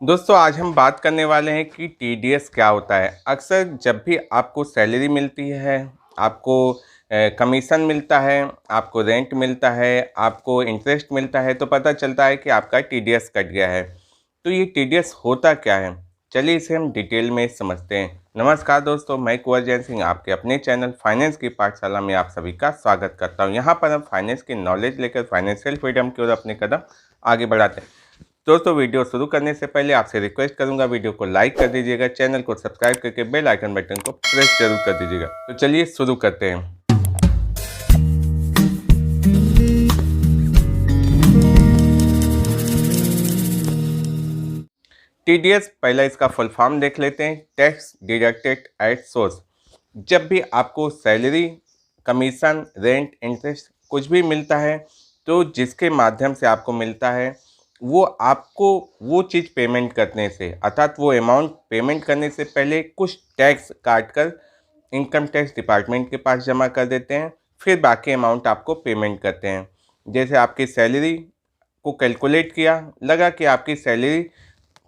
दोस्तों आज हम बात करने वाले हैं कि टीडीएस क्या होता है। अक्सर जब भी आपको सैलरी मिलती है, आपको कमीशन मिलता है, आपको रेंट मिलता है, आपको इंटरेस्ट मिलता है, तो पता चलता है कि आपका टीडीएस कट गया है। तो ये टीडीएस होता क्या है, चलिए इसे हम डिटेल में समझते हैं। नमस्कार दोस्तों, मैं कुंवर जैन सिंह आपके अपने चैनल फाइनेंस की पाठशाला में आप सभी का स्वागत करता हूँ। यहाँ पर हम फाइनेंस की नॉलेज लेकर फाइनेंशियल फ्रीडम की ओर अपने कदम आगे बढ़ाते हैं। दोस्तों वीडियो शुरू करने से पहले आपसे रिक्वेस्ट करूंगा, वीडियो को लाइक कर दीजिएगा, चैनल को सब्सक्राइब करके बेल आइकन बटन को प्रेस जरूर कर दीजिएगा। तो चलिए शुरू करते हैं। टीडीएस, पहला इसका फुल फॉर्म देख लेते हैं, टैक्स डिडक्टेड एट सोर्स। जब भी आपको सैलरी, कमीशन, रेंट, इंटरेस्ट कुछ भी मिलता है तो जिसके माध्यम से आपको मिलता है वो आपको वो चीज़ पेमेंट करने से, अर्थात वो अमाउंट पेमेंट करने से पहले कुछ टैक्स काट कर इनकम टैक्स डिपार्टमेंट के पास जमा कर देते हैं, फिर बाकी अमाउंट आपको पेमेंट करते हैं। जैसे आपकी सैलरी को कैलकुलेट किया, लगा कि आपकी सैलरी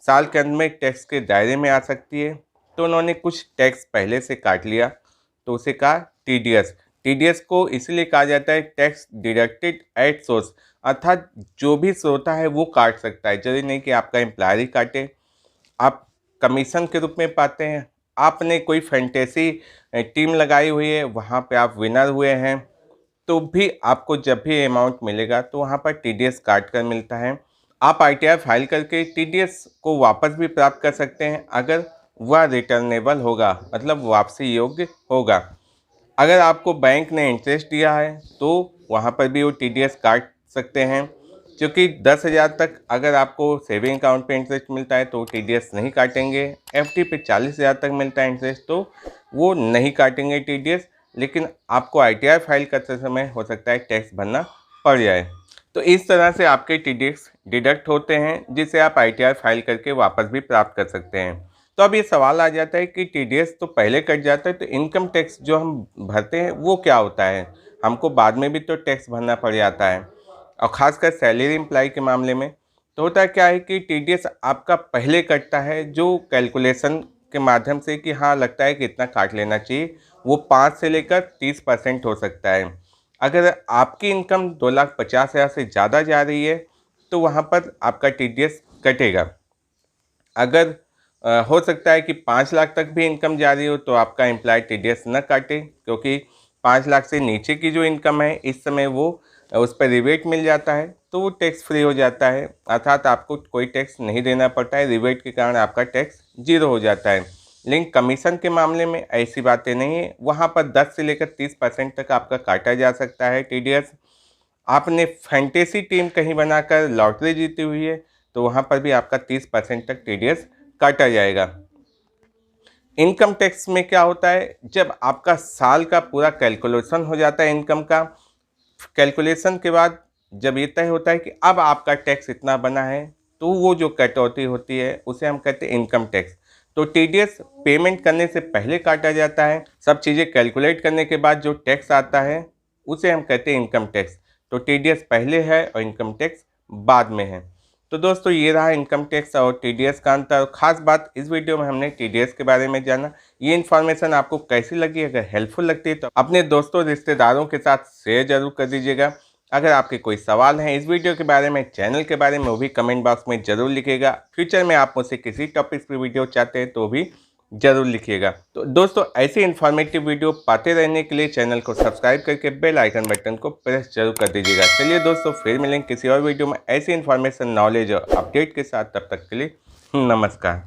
साल के अंत में टैक्स के दायरे में आ सकती है, तो उन्होंने कुछ टैक्स पहले से काट लिया, तो उसे कहा टीडीएस। टीडीएस को इसलिए कहा जाता है टैक्स डिडक्टेड एट सोर्स, अर्थात जो भी श्रोता है वो काट सकता है, जरूरी नहीं कि आपका एम्प्लॉयर ही काटे। आप कमीशन के रूप में पाते हैं, आपने कोई फैंटेसी टीम लगाई हुई है, वहाँ पे आप विनर हुए हैं, तो भी आपको जब भी अमाउंट मिलेगा तो वहाँ पर टीडीएस काट कर मिलता है। आप आईटीआर फाइल करके टीडीएस को वापस भी प्राप्त कर सकते हैं अगर वह रिटर्नेबल होगा, मतलब वापसी योग्य होगा। अगर आपको बैंक ने इंटरेस्ट दिया है तो वहाँ पर भी वो टीडीएस काट सकते हैं, क्योंकि 10,000 तक अगर आपको सेविंग अकाउंट पे इंटरेस्ट मिलता है तो टीडीएस नहीं काटेंगे। एफडी पे 40,000 तक मिलता है इंटरेस्ट तो वो नहीं काटेंगे टीडीएस, लेकिन आपको आईटीआर फाइल करते समय हो सकता है टैक्स भरना पड़ जाए। तो इस तरह से आपके टीडीएस डिडक्ट होते हैं, जिसे आप आईटीआर फाइल करके वापस भी प्राप्त कर सकते हैं। तो अब ये सवाल आ जाता है कि टीडीएस तो पहले कट जाता है, तो इनकम टैक्स जो हम भरते हैं वो क्या होता है? हमको बाद में भी तो टैक्स भरना पड़ जाता है, और ख़ासकर सैलरी एम्प्लॉय के मामले में। तो होता क्या है कि टीडीएस आपका पहले कटता है, जो कैलकुलेशन के माध्यम से कि हाँ लगता है कि इतना काट लेना चाहिए, वो 5 से लेकर 30% हो सकता है। अगर आपकी इनकम 2,50,000 से ज़्यादा जा रही है तो वहाँ पर आपका टीडीएस कटेगा। अगर हो सकता है कि 5 लाख तक भी इनकम जा रही हो तो आपका एम्प्लॉय टीडीएस न काटे, क्योंकि 5 लाख से नीचे की जो इनकम है इस समय वो उस पर रिबेट मिल जाता है, तो वो टैक्स फ्री हो जाता है, अर्थात आपको कोई टैक्स नहीं देना पड़ता है। रिबेट के कारण आपका टैक्स 0 हो जाता है। लेकिन कमीशन के मामले में ऐसी बातें नहीं है, वहाँ पर 10 से लेकर 30% तक आपका काटा जा सकता है टीडीएस। आपने फैंटेसी टीम कहीं बनाकर लॉटरी जीती हुई है तो वहाँ पर भी आपका 30% तक टीडीएस काटा जाएगा। इनकम टैक्स में क्या होता है, जब आपका साल का पूरा कैलकुलेशन हो जाता है इनकम का, कैलकुलेशन के बाद जब ये तय होता है कि अब आपका टैक्स इतना बना है, तो वो जो कटौती होती है उसे हम कहते हैं इनकम टैक्स। तो टीडीएस पेमेंट करने से पहले काटा जाता है, सब चीज़ें कैलकुलेट करने के बाद जो टैक्स आता है उसे हम कहते हैं इनकम टैक्स। तो टीडीएस पहले है और इनकम टैक्स बाद में है। तो दोस्तों ये रहा इनकम टैक्स और टीडीएस का अंतर। खास बात, इस वीडियो में हमने टीडीएस के बारे में जाना। ये इन्फॉर्मेशन आपको कैसी लगी? अगर हेल्पफुल लगती है तो अपने दोस्तों रिश्तेदारों के साथ शेयर जरूर कर दीजिएगा। अगर आपके कोई सवाल हैं इस वीडियो के बारे में, चैनल के बारे में, वो भी कमेंट बॉक्स में ज़रूर लिखिएगा। फ्यूचर में आप मुझसे किसी टॉपिक पर वीडियो चाहते हैं तो भी ज़रूर लिखिएगा। तो दोस्तों ऐसी इन्फॉर्मेटिव वीडियो पाते रहने के लिए चैनल को सब्सक्राइब करके बेल आइकन बटन को प्रेस जरूर कर दीजिएगा। चलिए दोस्तों फिर मिलेंगे किसी और वीडियो में ऐसी इन्फॉर्मेशन, नॉलेज और अपडेट के साथ। तब तक के लिए नमस्कार।